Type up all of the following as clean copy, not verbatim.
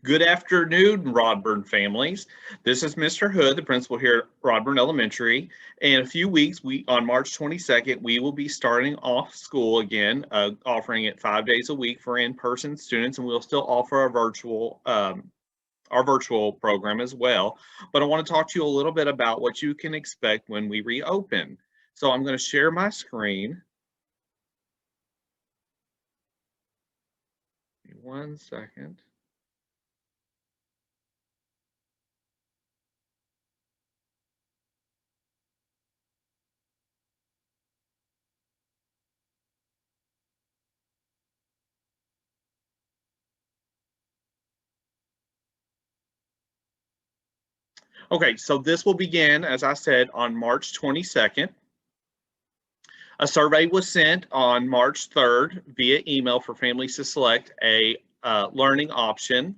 Good afternoon, Rodburn families. This is Mr. Hood, the principal here at Rodburn Elementary. In a few weeks, on March 22nd, we will be starting off school again, offering it 5 days a week for in-person students, and we'll still offer our virtual program as well. But I want to talk to you a little bit about what you can expect when we reopen. So I'm going to share my screen. Give me 1 second. Okay, so this will begin, as I said, on March 22nd. A survey was sent on March 3rd via email for families to select a learning option.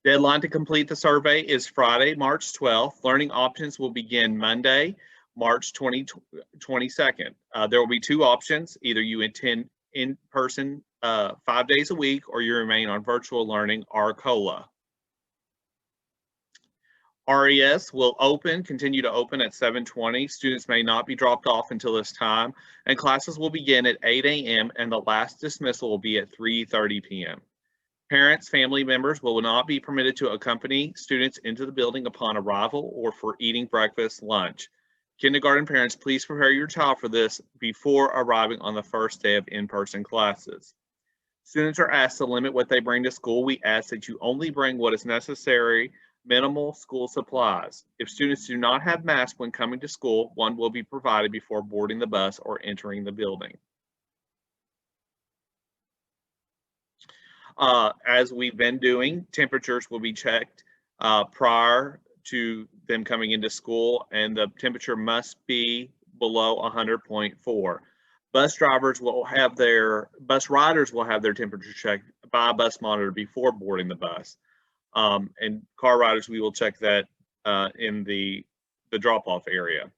Deadline to complete the survey is Friday, March 12th. Learning options will begin Monday, March 22nd. There will be two options. Either you attend in person 5 days a week or you remain on virtual learning or COLA. RES will continue to open at 7:20. Students may not be dropped off until this time, and classes will begin at 8 a.m. and the last dismissal will be at 3:30 p.m. Parents, family members will not be permitted to accompany students into the building upon arrival or for eating breakfast, lunch. Kindergarten parents, please prepare your child for this before arriving on the first day of in-person classes. Students are asked to limit what they bring to school. We ask that you only bring what is necessary, minimal school supplies. If students do not have masks when coming to school, one will be provided before boarding the bus or entering the building. As we've been doing, temperatures will be checked prior to them coming into school, and the temperature must be below 100.4. Bus riders will have their temperature checked by a bus monitor before boarding the bus. And car riders, we will check that in the drop-off area.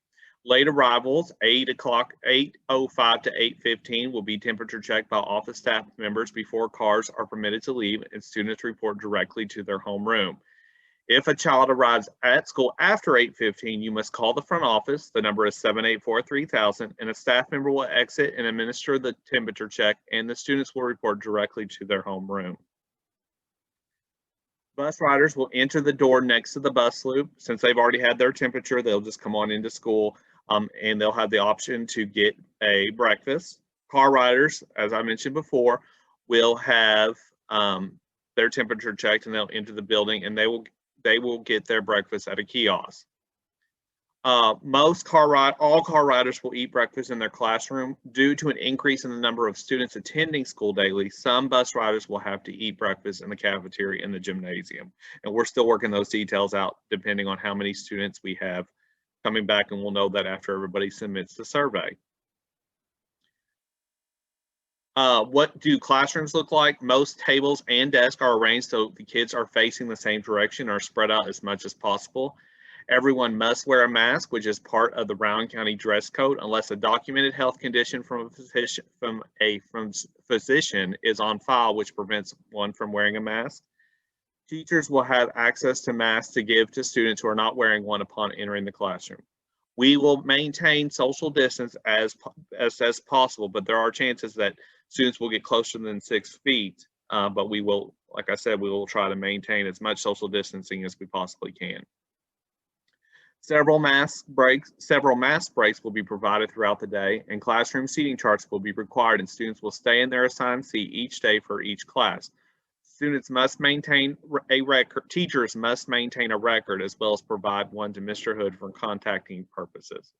Late arrivals, 8:05 to 8:15 will be temperature checked by office staff members before cars are permitted to leave and students report directly to their homeroom. If a child arrives at school after 8:15, you must call the front office. The number is 784-3000, and a staff member will exit and administer the temperature check, and the students will report directly to their homeroom. Bus riders will enter the door next to the bus loop. Since they've already had their temperature, they'll just come on into school and they'll have the option to get a breakfast. Car riders, as I mentioned before, will have their temperature checked and they'll enter the building and they will get their breakfast at a kiosk. All car riders will eat breakfast in their classroom. Due to an increase in the number of students attending school daily, some bus riders will have to eat breakfast in the cafeteria in the gymnasium. And we're still working those details out depending on how many students we have coming back, and we'll know that after everybody submits the survey. What do classrooms look like? Most tables and desks are arranged so the kids are facing the same direction or spread out as much as possible. Everyone must wear a mask, which is part of the Rowan County dress code, unless a documented health condition from a physician is on file, which prevents one from wearing a mask. Teachers will have access to masks to give to students who are not wearing one upon entering the classroom. We will maintain social distance as possible, but there are chances that students will get closer than 6 feet. But we will, like I said, we will try to maintain as much social distancing as we possibly can. Several mask breaks will be provided throughout the day, and classroom seating charts will be required, and students will stay in their assigned seat each day for each class. Teachers must maintain a record as well as provide one to Mr. Hood for contact tracing purposes.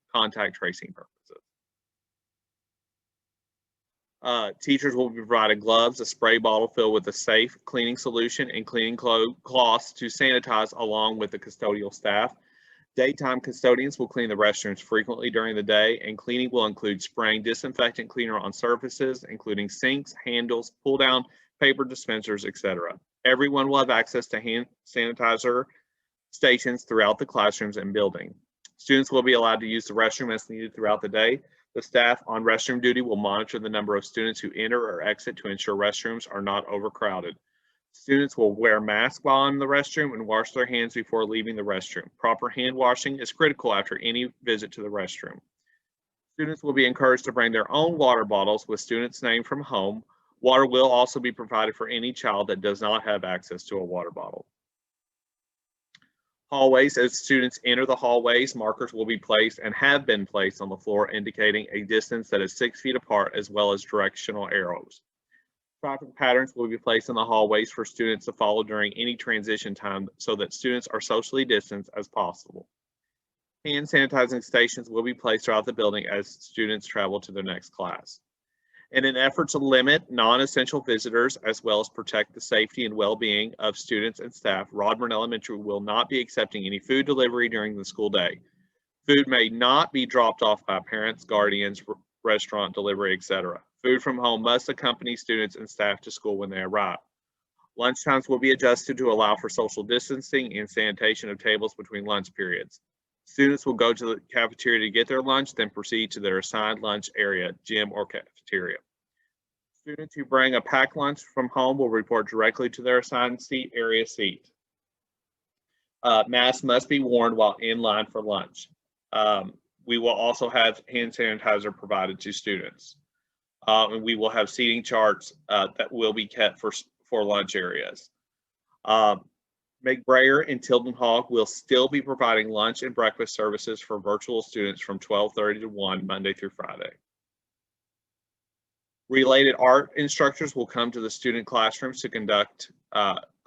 Teachers will be provided gloves, a spray bottle filled with a safe cleaning solution, and cleaning cloths to sanitize along with the custodial staff. Daytime custodians will clean the restrooms frequently during the day, and cleaning will include spraying disinfectant cleaner on surfaces, including sinks, handles, pull-down paper dispensers, etc. Everyone will have access to hand sanitizer stations throughout the classrooms and building. Students will be allowed to use the restroom as needed throughout the day. The staff on restroom duty will monitor the number of students who enter or exit to ensure restrooms are not overcrowded. Students will wear masks while in the restroom and wash their hands before leaving the restroom. Proper hand washing is critical after any visit to the restroom. Students will be encouraged to bring their own water bottles with students' name from home. Water will also be provided for any child that does not have access to a water bottle. Hallways, as students enter the hallways, markers will be placed and have been placed on the floor indicating a distance that is 6 feet apart, as well as directional arrows. Traffic patterns will be placed in the hallways for students to follow during any transition time so that students are socially distanced as possible. Hand sanitizing stations will be placed throughout the building as students travel to their next class. In an effort to limit non-essential visitors as well as protect the safety and well-being of students and staff, Rodburn Elementary will not be accepting any food delivery during the school day. Food may not be dropped off by parents, guardians, restaurant delivery, etc. Food from home must accompany students and staff to school when they arrive. Lunch times will be adjusted to allow for social distancing and sanitation of tables between lunch periods. Students will go to the cafeteria to get their lunch, then proceed to their assigned lunch area, gym, or cafeteria. Students who bring a packed lunch from home will report directly to their assigned seat. Masks must be worn while in line for lunch. We will also have hand sanitizer provided to students. And we will have seating charts that will be kept for lunch areas. McBrayer and Tilden Hall will still be providing lunch and breakfast services for virtual students from 12:30 to 1 Monday through Friday. Related art instructors will come to the student classrooms to conduct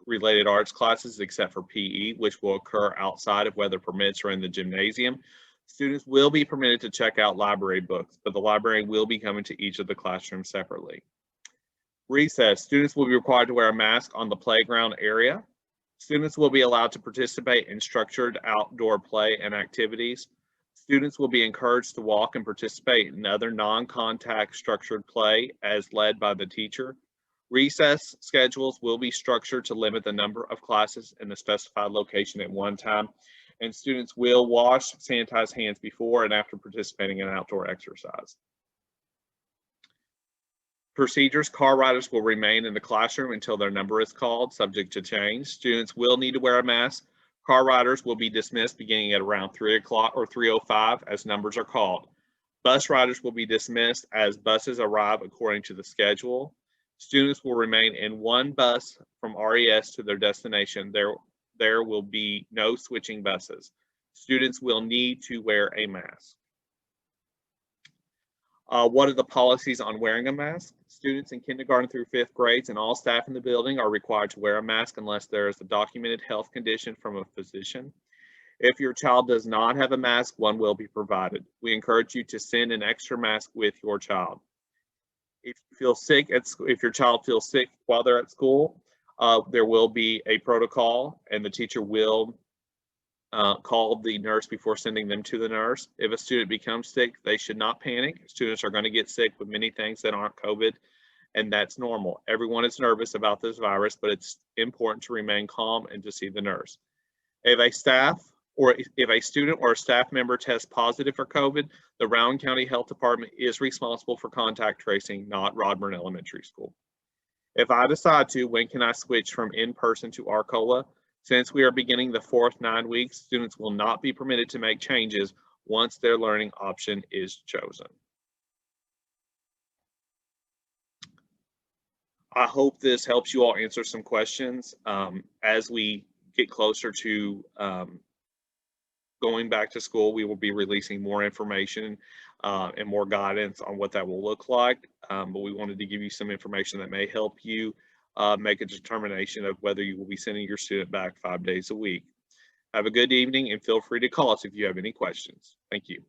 related arts classes except for PE, which will occur outside of weather permits or in the gymnasium. Students will be permitted to check out library books, but the librarian will be coming to each of the classrooms separately. Recess, students will be required to wear a mask on the playground area. Students will be allowed to participate in structured outdoor play and activities. Students will be encouraged to walk and participate in other non-contact structured play as led by the teacher. Recess schedules will be structured to limit the number of classes in the specified location at one time, and students will wash, sanitize hands before and after participating in outdoor exercise. Procedures, car riders will remain in the classroom until their number is called, subject to change. Students will need to wear a mask. Car riders will be dismissed beginning at around 3 o'clock or 3:05 as numbers are called. Bus riders will be dismissed as buses arrive according to the schedule. Students will remain in one bus from RES to their destination. There will be no switching buses. Students will need to wear a mask. What are the policies on wearing a mask? Students in kindergarten through 5th grades and all staff in the building are required to wear a mask unless there is a documented health condition from a physician. If your child does not have a mask, one will be provided. We encourage you to send an extra mask with your child. If you feel sick if your child feels sick while they're at school, there will be a protocol, and the teacher will call the nurse before sending them to the nurse. If a student becomes sick, they should not panic. Students are going to get sick with many things that aren't COVID, and that's normal. Everyone is nervous about this virus, but it's important to remain calm and to see the nurse. If a student or a staff member tests positive for COVID, the Rowan County Health Department is responsible for contact tracing, not Rodburn Elementary School. If I decide to, when can I switch from in-person to Arcola? Since we are beginning the 4th 9 weeks, students will not be permitted to make changes once their learning option is chosen. I hope this helps you all answer some questions. As we get closer to going back to school, we will be releasing more information and more guidance on what that will look like. But we wanted to give you some information that may help you make a determination of whether you will be sending your student back 5 days a week. Have a good evening and feel free to call us if you have any questions. Thank you.